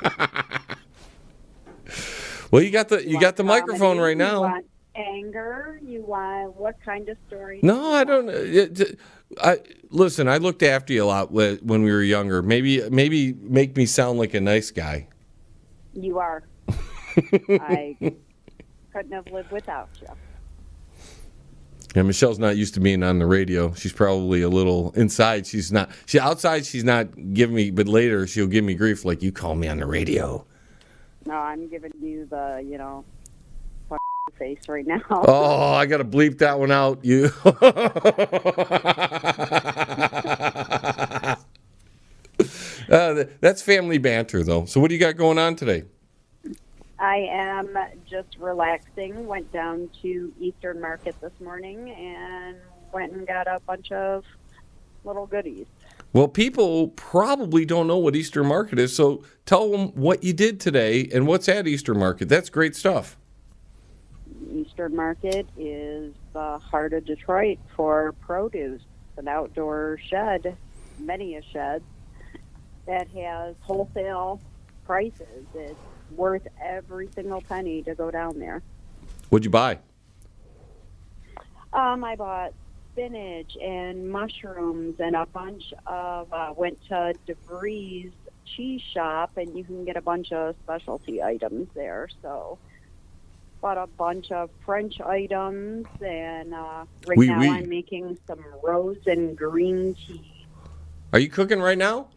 Well, you got the microphone right now. You want anger? You want what kind of story? No, I don't. Listen, I looked after you a lot when we were younger. Maybe make me sound like a nice guy. You are. I couldn't have lived without you. Yeah, Michelle's not used to being on the radio. She's probably a little inside. She's not. Outside she's not giving me, but later she'll give me grief like you call me on the radio. No, I'm giving you the face right now. Oh, I got to bleep that one out. You. That's family banter, though. So what do you got going on today? I am just relaxing. Went down to Eastern Market this morning and went and got a bunch of little goodies. Well, people probably don't know what Eastern Market is, so tell them what you did today and what's at Eastern Market. That's great stuff. Eastern Market is the heart of Detroit for produce. An outdoor shed, many a shed, that has wholesale prices. It's worth every single penny to go down there. What'd you buy? I bought spinach and mushrooms and a bunch of, went to DeVries Cheese Shop, and you can get a bunch of specialty items there. So bought a bunch of French items, and now I'm making some rose and green tea. Are you cooking right now?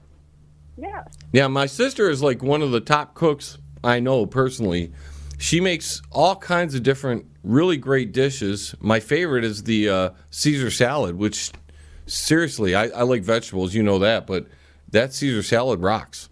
Yes. Yeah, my sister is like one of the top cooks I know personally. She makes all kinds of different really great dishes. My favorite is the Caesar salad, which seriously, I like vegetables, you know that, but that Caesar salad rocks.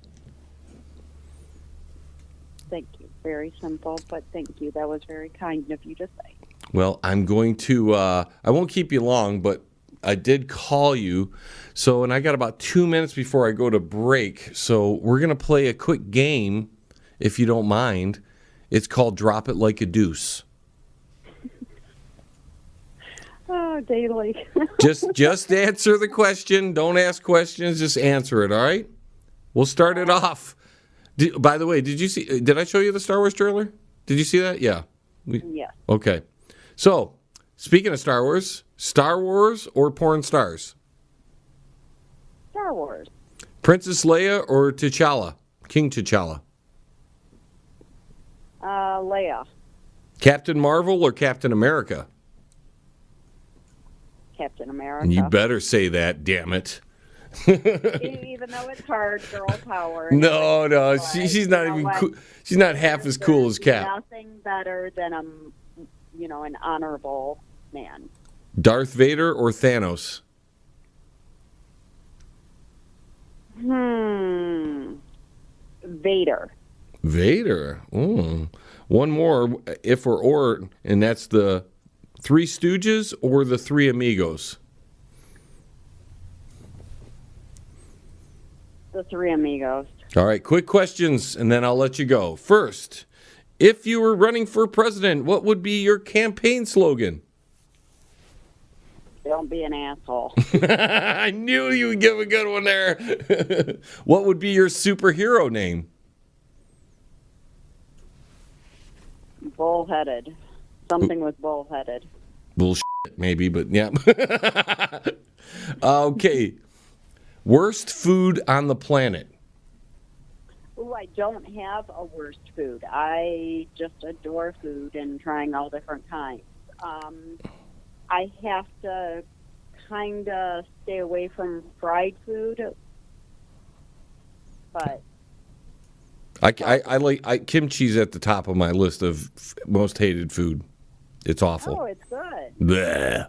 Thank you. Very simple, but thank you. That was very kind of you to say. Well, I'm going to, I won't keep you long, but I did call you. So, and I got about 2 minutes before I go to break. So we're going to play a quick game, if you don't mind. It's called Drop It Like a Deuce. Oh, daily. Just answer the question. Don't ask questions. Just answer it, all right? We'll start it off. By the way, did I show you the Star Wars trailer? Did you see that? Yeah. Yes. Okay. So, speaking of Star Wars or porn stars? Star Wars. Princess Leia or T'Challa? King T'Challa? Leia. Captain Marvel or Captain America? Captain America. And you better say that, damn it. Even though it's hard, girl power. No, she's not even cool. She's not half as cool as Cap. Nothing better than an honorable man. Darth Vader or Thanos? Vader. Vader. Ooh. One more, if or, and that's the Three Stooges or the Three Amigos? The Three Amigos. All right, quick questions, and then I'll let you go. First, if you were running for president, what would be your campaign slogan? Don't be an asshole. I knew you would give a good one there. What would be your superhero name? Bullheaded. Something with bullheaded. Bullshit, maybe, but yeah. Okay. Worst food on the planet? Oh, I don't have a worst food. I just adore food and trying all different kinds. I have to kind of stay away from fried food, but I like kimchi's at the top of my list of most hated food. It's awful. Oh, it's good. Bleh.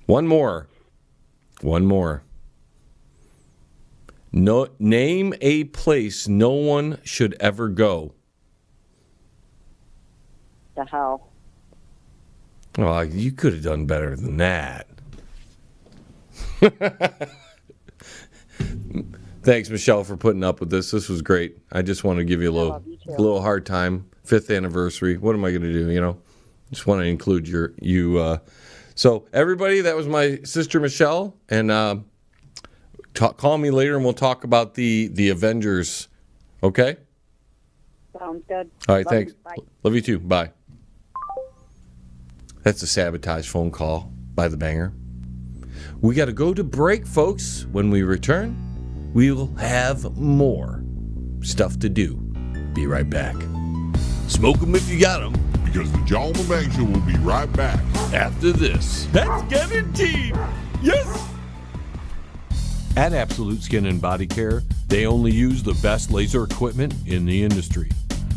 One more. No, name a place no one should ever go. The hell. Oh, you could have done better than that. Thanks, Michelle, for putting up with this. This was great. I just want to give you a little hard time. 5th anniversary. What am I going to do? Just want to include you. So everybody, that was my sister Michelle, and call me later, and we'll talk about the Avengers. Okay. Sounds good. All right. Love Thanks. You. Bye. Love you too. Bye. That's a sabotage phone call by the banger. We got to go to break, folks. When we return, we'll have more stuff to do. Be right back. Smoke them if you got them. Because the John Lebang Show will be right back after this. That's guaranteed. Yes. At Absolute Skin and Body Care, they only use the best laser equipment in the industry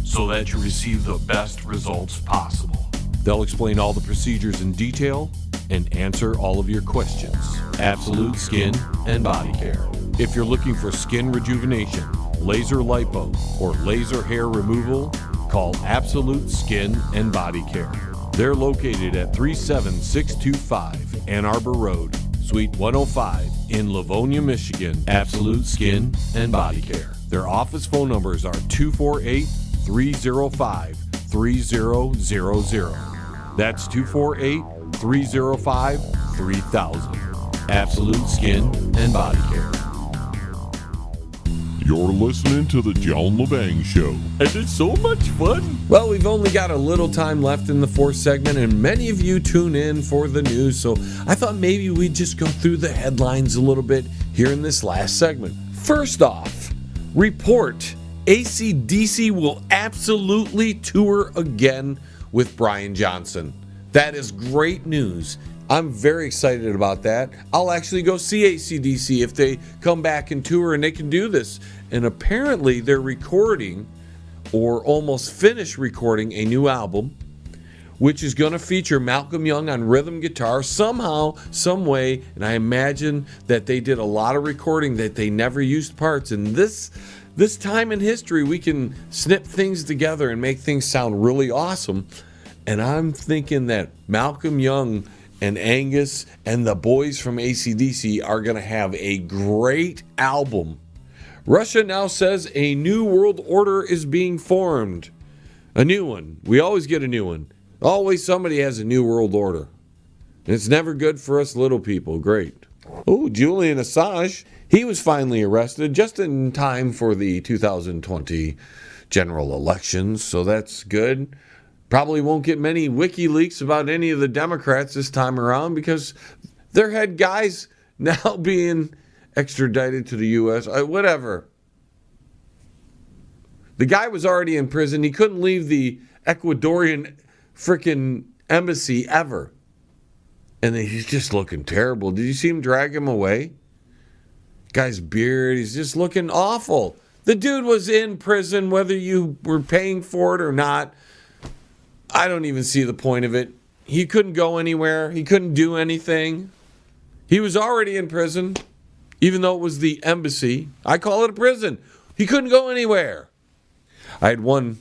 so that you receive the best results possible. They'll explain all the procedures in detail and answer all of your questions. Absolute Skin and Body Care. If you're looking for skin rejuvenation, laser lipo, or laser hair removal, call Absolute Skin and Body Care. They're located at 37625 Ann Arbor Road, Suite 105 in Livonia, Michigan. Absolute Skin and Body Care. Their office phone numbers are 248-305-3000. That's 248-305-3000. Absolute Skin and Body Care. You're listening to the John Lebang Show. And it's so much fun. Well, we've only got a little time left in the 4th segment, and many of you tune in for the news, so I thought maybe we'd just go through the headlines a little bit here in this last segment. First off, report AC/DC will absolutely tour again with Brian Johnson. That is great news. I'm very excited about that. I'll actually go see AC/DC if they come back and tour and they can do this. And apparently they're recording or almost finished recording a new album, which is going to feature Malcolm Young on rhythm guitar somehow, some way. And I imagine that they did a lot of recording that they never used parts. And this this time in history, we can snip things together and make things sound really awesome. And I'm thinking that Malcolm Young and Angus and the boys from AC/DC are going to have a great album. Russia now says a new world order is being formed. A new one. We always get a new one. Always somebody has a new world order. It's never good for us little people. Great. Oh, Julian Assange. He was finally arrested just in time for the 2020 general elections, so that's good. Probably won't get many WikiLeaks about any of the Democrats this time around because their head guys now being extradited to the U.S. Whatever. The guy was already in prison. He couldn't leave the Ecuadorian frickin' embassy ever. And he's just looking terrible. Did you see him drag him away? Guy's beard, he's just looking awful. The dude was in prison, whether you were paying for it or not. I don't even see the point of it. He couldn't go anywhere. He couldn't do anything. He was already in prison, even though it was the embassy. I call it a prison. He couldn't go anywhere. I had one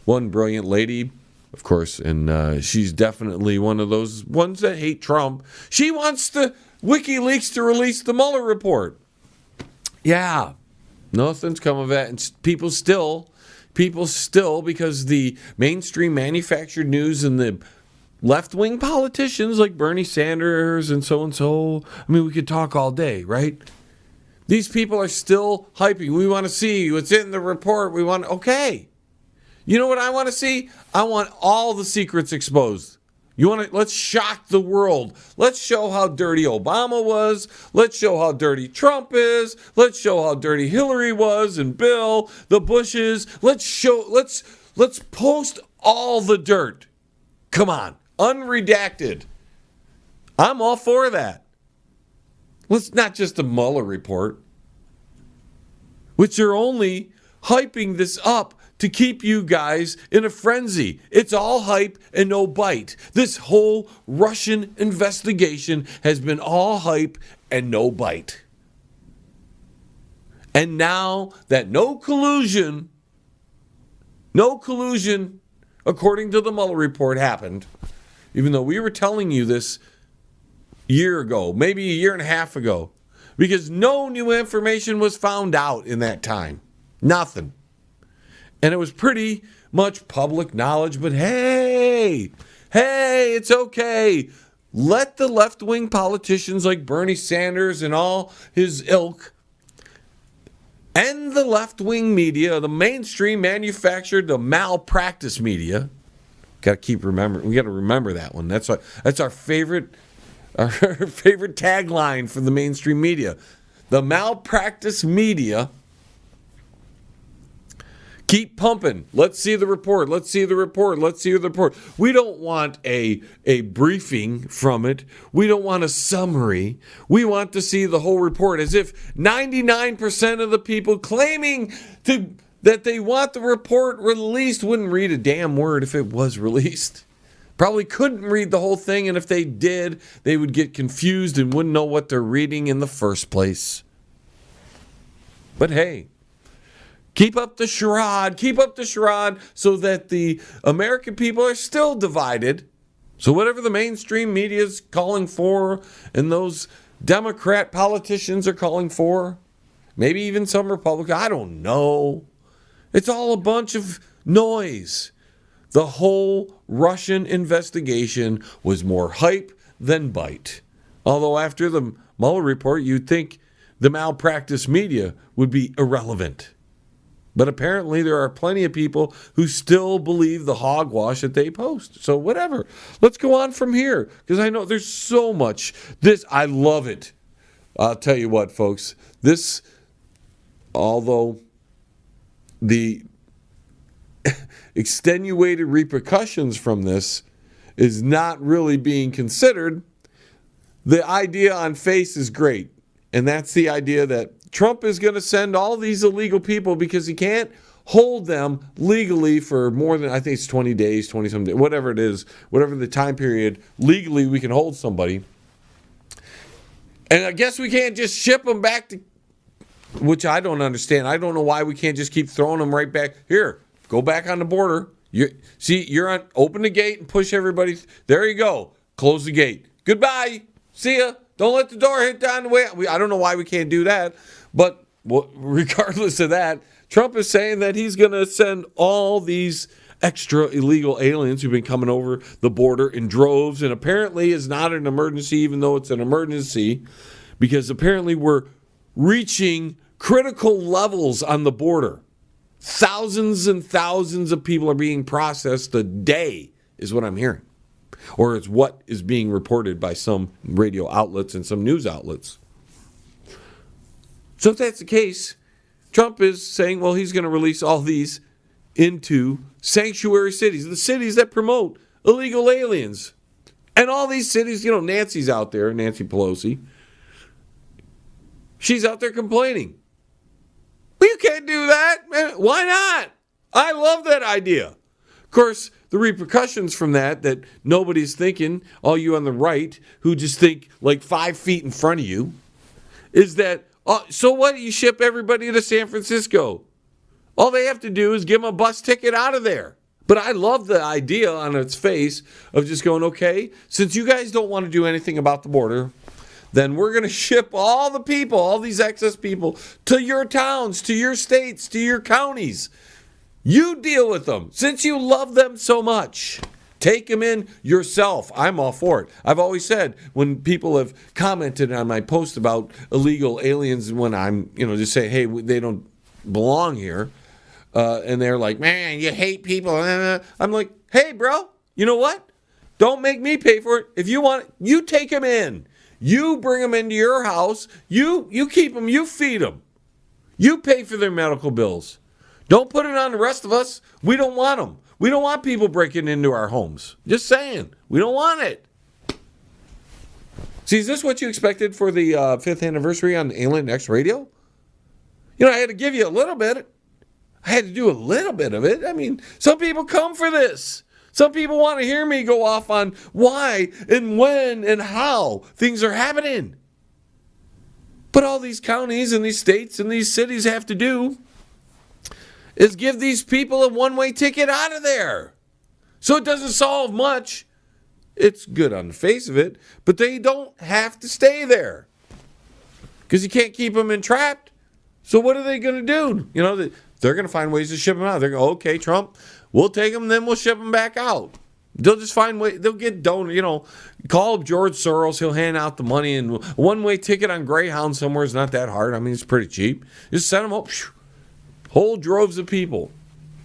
brilliant lady, of course, and she's definitely one of those ones that hate Trump. She wants the WikiLeaks to release the Mueller report. Yeah, nothing's come of it. And people still, because the mainstream manufactured news and the left-wing politicians like Bernie Sanders and so, I mean, we could talk all day, right? These people are still hyping. We want to see what's in the report. Okay. You know what I want to see? I want all the secrets exposed. Let's shock the world. Let's show how dirty Obama was. Let's show how dirty Trump is. Let's show how dirty Hillary was and Bill, the Bushes. Let's post all the dirt. Come on. Unredacted. I'm all for that. Let's not just the Mueller report, which are only hyping this up to keep you guys in a frenzy. It's all hype and no bite. This whole Russian investigation has been all hype and no bite. And now that no collusion, according to the Mueller report, happened, even though we were telling you this a year ago, maybe a year and a half ago, because no new information was found out in that time. Nothing. And it was pretty much public knowledge, but hey, it's okay. Let the left-wing politicians like Bernie Sanders and all his ilk and the left-wing media, the mainstream manufactured, the malpractice media. We got to remember that one. That's our favorite tagline for the mainstream media. The malpractice media. Keep pumping. Let's see the report. We don't want a briefing from it. We don't want a summary. We want to see the whole report, as if 99% of the people claiming that they want the report released wouldn't read a damn word if it was released. Probably couldn't read the whole thing, and if they did, they would get confused and wouldn't know what they're reading in the first place. But hey, keep up the charade so that the American people are still divided. So whatever the mainstream media is calling for and those Democrat politicians are calling for, maybe even some Republicans, I don't know. It's all a bunch of noise. The whole Russian investigation was more hype than bite. Although after the Mueller report, you'd think the malpractice media would be irrelevant. But apparently there are plenty of people who still believe the hogwash that they post. So whatever. Let's go on from here, because I know there's so much. I love it. I'll tell you what, folks. Although the extenuated repercussions from this is not really being considered, the idea on face is great. And that's the idea that Trump is going to send all these illegal people because he can't hold them legally for more than, I think it's 20 days, 20-some days, whatever it is, whatever the time period legally we can hold somebody. And I guess we can't just ship them back to which I don't understand. I don't know why we can't just keep throwing them right back. Here, go back on the border. You're on. Open the gate and push everybody. There you go. Close the gate. Goodbye. See ya. Don't let the door hit down the way. I don't know why we can't do that. But regardless of that, Trump is saying that he's going to send all these extra illegal aliens who've been coming over the border in droves. And apparently it's not an emergency, even though it's an emergency, because apparently we're reaching critical levels on the border. Thousands and thousands of people are being processed a day, is what I'm hearing. Or it's what is being reported by some radio outlets and some news outlets. So if that's the case, Trump is saying, well, he's going to release all these into sanctuary cities, the cities that promote illegal aliens. And all these cities, Nancy's out there, Nancy Pelosi. She's out there complaining. Well, you can't do that, man. Why not? I love that idea. Of course, the repercussions from that nobody's thinking, all you on the right who just think like 5 feet in front of you, is that, so what? You ship everybody to San Francisco. All they have to do is give them a bus ticket out of there. But I love the idea on its face of just going, okay, since you guys don't want to do anything about the border, then we're going to ship all the people, all these excess people, to your towns, to your states, to your counties. You deal with them. Since you love them so much, take them in yourself. I'm all for it. I've always said, when people have commented on my post about illegal aliens, when I'm, just say, hey, they don't belong here, and they're like, man, you hate people. I'm like, hey, bro, you know what? Don't make me pay for it. If you want it, you take them in. You bring them into your house. You keep them. You feed them. You pay for their medical bills. Don't put it on the rest of us. We don't want them. We don't want people breaking into our homes. Just saying. We don't want it. See, is this what you expected for the 5th anniversary on Alien X Radio? I had to give you a little bit. I had to do a little bit of it. I mean, some people come for this. Some people want to hear me go off on why and when and how things are happening. But all these counties and these states and these cities have to do is give these people a one-way ticket out of there. So it doesn't solve much. It's good on the face of it, but they don't have to stay there because you can't keep them entrapped. So what are they going to do? They're going to find ways to ship them out. They're going, okay, Trump, we'll take them, then we'll ship them back out. They'll just find ways. They'll get donors. Call up George Soros. He'll hand out the money, and one-way ticket on Greyhound somewhere is not that hard. I mean, it's pretty cheap. Just send them up. Whole droves of people.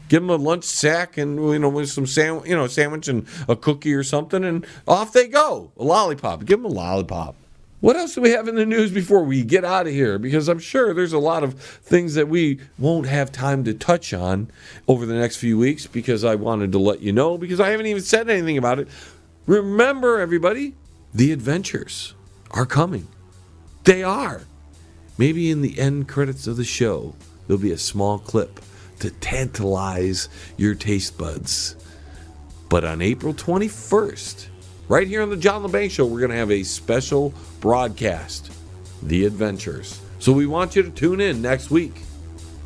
Give them a lunch sack and with some sandwich and a cookie or something, and off they go. A lollipop. Give them a lollipop. What else do we have in the news before we get out of here? Because I'm sure there's a lot of things that we won't have time to touch on over the next few weeks because I wanted to let you know because I haven't even said anything about it. Remember, everybody, the adventures are coming. They are. Maybe in the end credits of the show, there'll be a small clip to tantalize your taste buds. But on April 21st, right here on the John Lebang Show, we're going to have a special broadcast, The Adventures. So we want you to tune in next week.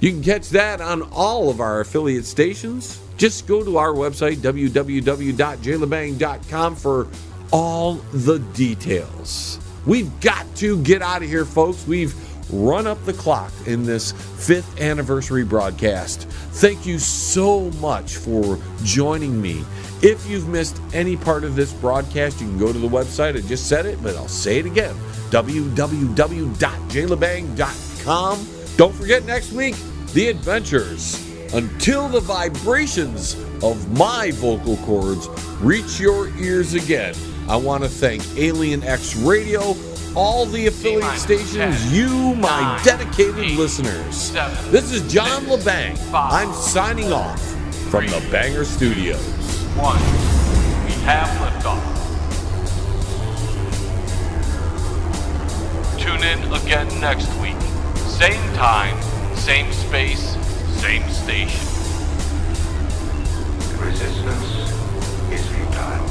You can catch that on all of our affiliate stations. Just go to our website, www.jlebang.com, for all the details. We've got to get out of here, folks. We've run up the clock in this 5th anniversary broadcast. Thank you so much for joining me. If you've missed any part of this broadcast, you can go to the website. I just said it, but I'll say it again. www.jlebang.com. Don't forget next week, The Adventures. Until the vibrations of my vocal cords reach your ears again, I want to thank Alien X Radio, all the affiliate stations, you, my dedicated listeners. This is John Lebang. I'm signing off from the Banger Studios. 1. We have liftoff. Tune in again next week. Same time, same space, same station. Resistance is futile.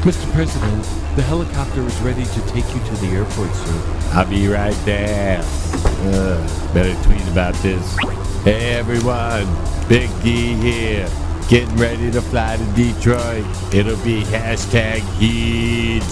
Mr. President, the helicopter is ready to take you to the airport, sir. I'll be right there. Better tweet about this. Hey everyone, Big D here. Getting ready to fly to Detroit. It'll be #huge.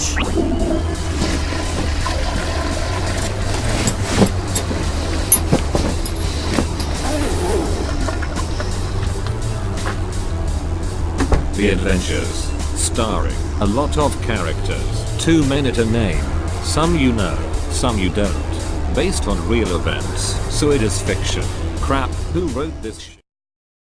The Adventures, starring a lot of characters, 2 minute a name, some you know, some you don't, based on real events, so it is fiction. Crap, who wrote this shit?